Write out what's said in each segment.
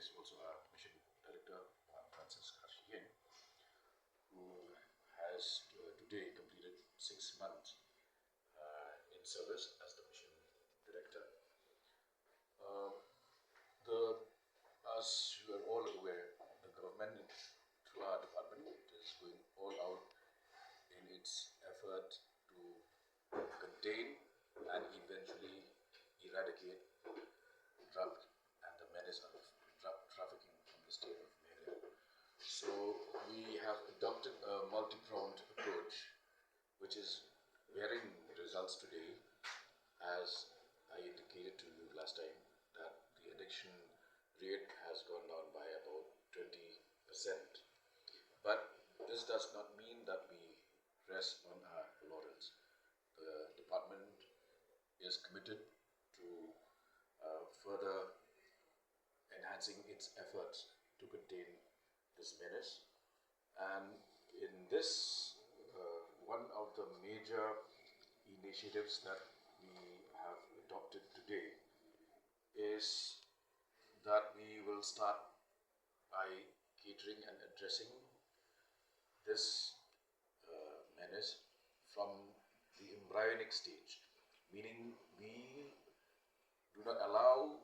is also our mission director, Francis Karshiyen, who has today completed 6 months in service as the mission director. As you are all aware, the government through our department is going all out in its effort to contain and eventually eradicate drug and the menace of drug trafficking from the state of Meghalaya. So we have adopted a multi-pronged approach, which is bearing results today. As I indicated to you last time, that the addiction rate has gone down by about 20%. But this does not mean that we rest on our laurels. The department is committed to further enhancing its efforts to contain this menace. And in this, one of the major initiatives that we have adopted today is that we will start by catering and addressing this menace from the embryonic stage, meaning we do not allow,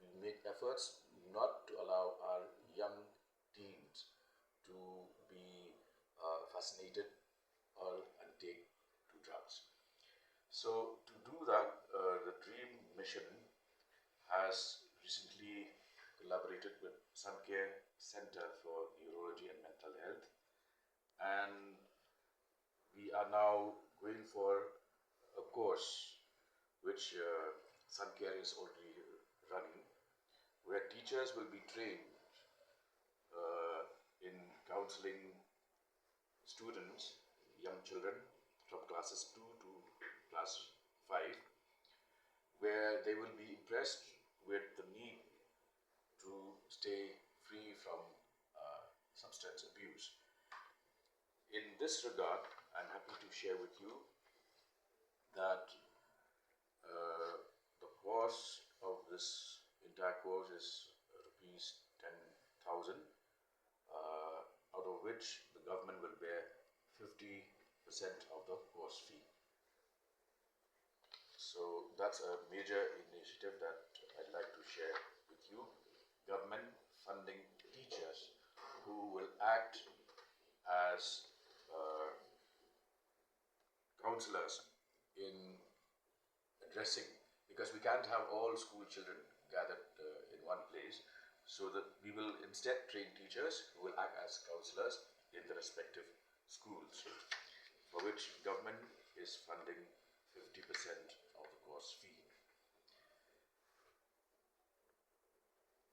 we make efforts not to allow our young teens to be fascinated or and take to drugs. So to do that, the DREAM mission has recently collaborated with Suncare Center for Neurology and Mental Health, and we are now going for a course which Suncare is already running, where teachers will be trained in counseling students, young children from classes 2 to class 5, where they will be impressed with the need to stay free from substance abuse. In this regard, I'm happy to share with you that the cost of this entire course is rupees 10,000, out of which the government will bear 50% of the course fee. So that's a major initiative that I'd like to share with you. Government funding teachers who will act as counselors in addressing, because we can't have all school children gathered in one place, so that we will instead train teachers who will act as counselors in the respective schools, for which government is funding 50% of the course fee.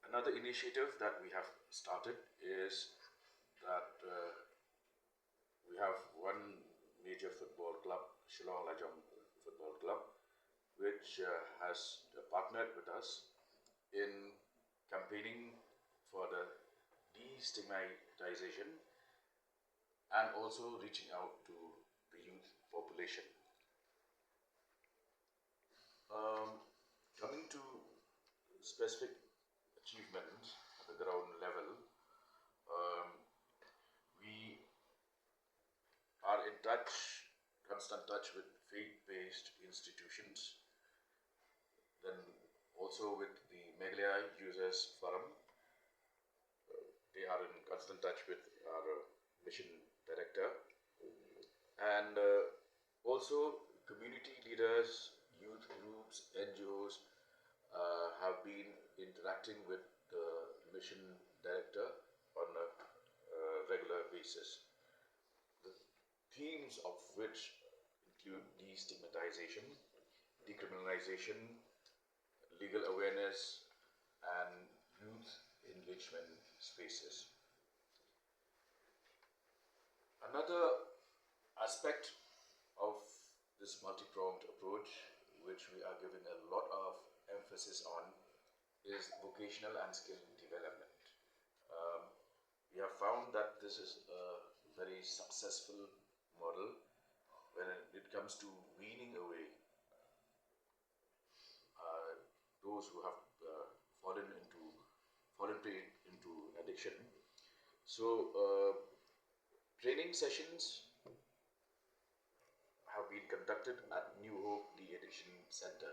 Another initiative that we have started is that we have one major football club, Shillong Lajong Football Club, which has partnered with us in campaigning for the destigmatization and also reaching out to the youth population. Coming to specific achievements at the ground level, we are in constant touch with faith-based institutions, then also with the Meghalaya Users Forum. They are in constant touch with our mission director, and also community leaders, youth groups, NGOs have been interacting with the mission director on a regular basis. The themes of which include destigmatization, decriminalization, legal awareness, and youth engagement spaces. Another aspect of this multi-pronged approach, which we are giving a lot of emphasis on, is vocational and skill development. We have found that this is a very successful model when it comes to weaning away those who have fallen into fallen prey into addiction. So training sessions have been conducted at New Hope De-Addiction Center,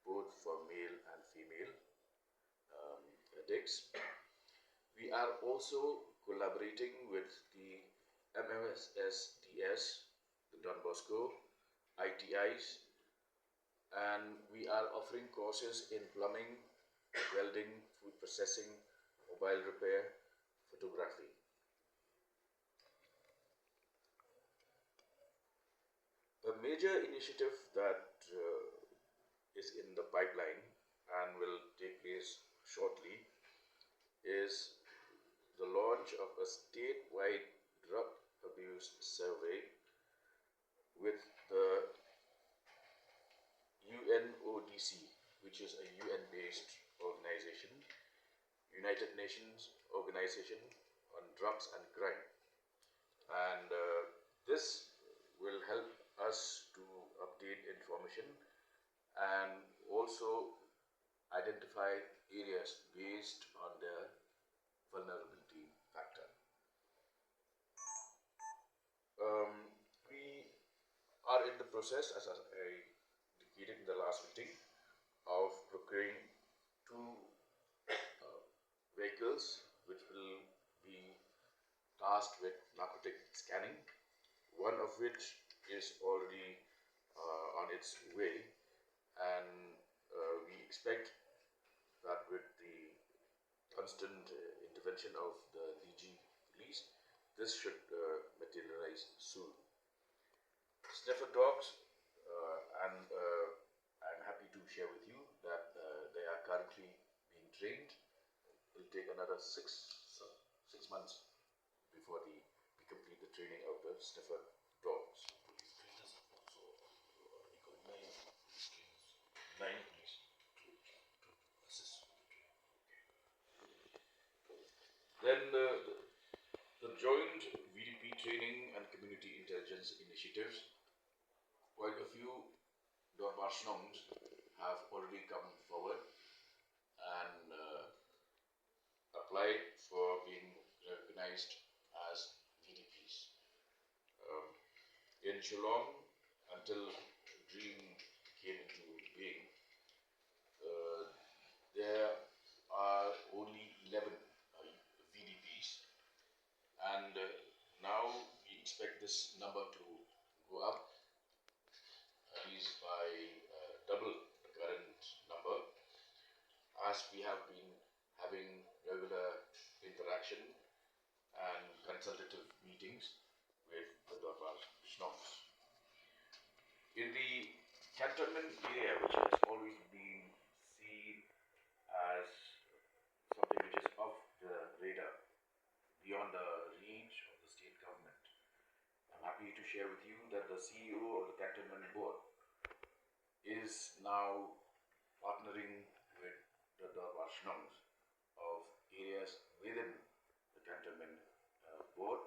both for male and female addicts. We are also collaborating with the MMSSDS, the Don Bosco, ITIs, and we are offering courses in plumbing, welding, food processing, mobile repair, photography. A major initiative that is in the pipeline and will take place shortly is the launch of a statewide drug abuse survey with the UNODC, which is a UN-based organization, United Nations Organization on Drugs and Crime. And this will help us to update information and also identify areas based on their vulnerability factor. We are in the process, as I indicated in the last meeting, of procuring 2 vehicles which will be tasked with narcotic scanning, one of which is already on its way, and we expect that with the constant intervention of the DG police, this should materialize soon. Sniffer dogs, and I'm happy to share with you that they are currently being trained. It will take another 6 months before we complete the training of the sniffer dogs. Nine police to assist. Then the joint VDP training and community intelligence initiatives. Quite a few Dorbarshnongs have already come forward and applied for being recognized as VDPs. In Shillong, until Dream came into being, there are only 11 VDPs, and now we expect this number to go up at least by double the current number, as we have been having regular interaction and consultative meetings with the Dorbarshnongs. In the cantonment area, which has always been seen as something which is off the radar, beyond the reach of the state government, I'm happy to share with you that the CEO of the cantonment board is now partnering with the Dorbarshnongs of areas within the cantonment board.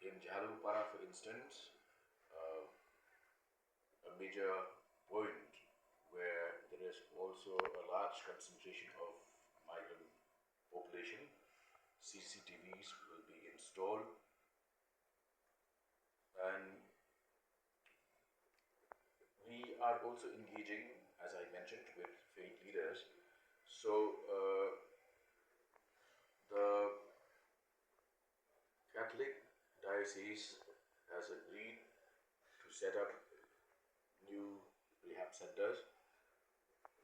In Jahalupara, for instance, a major point where there is also a large concentration of migrant population, CCTVs will be installed, and we are also engaging, as I mentioned, with faith leaders. So the Catholic Diocese has agreed to set up new rehab centers.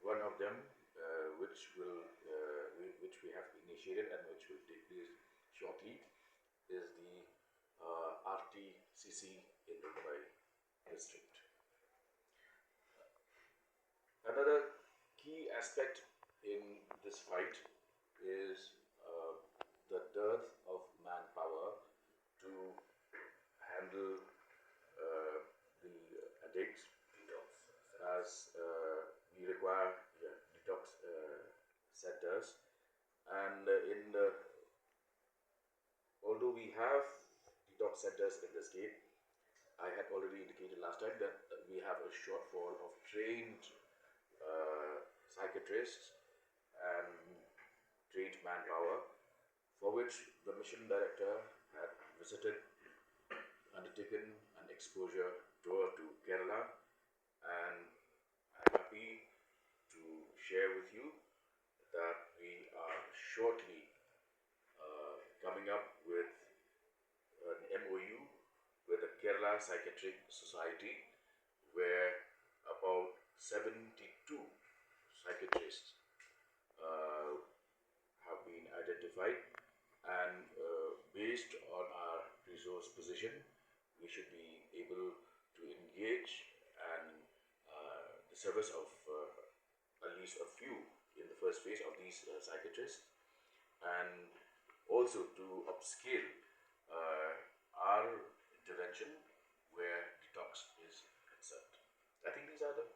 One of them, which we have initiated and which will take place shortly, is the RTCC in the Mumbai district. Another key aspect in this fight is the dearth of manpower to handle the addicts, as we require detox centers, and although we have detox centers in the state, I had already indicated last time that we have a shortfall of trained psychiatrists and trained manpower, for which the mission director had visited, undertaken an exposure tour to Kerala, and I'm happy to share with you that we are shortly coming up with an MOU with the Kerala Psychiatric Society, where about 72 psychiatrists have been identified, and based on our resource position, we should be able to engage and the service of at least a few in the first phase of these psychiatrists, and also to upscale our intervention where detox is concerned. I think these are the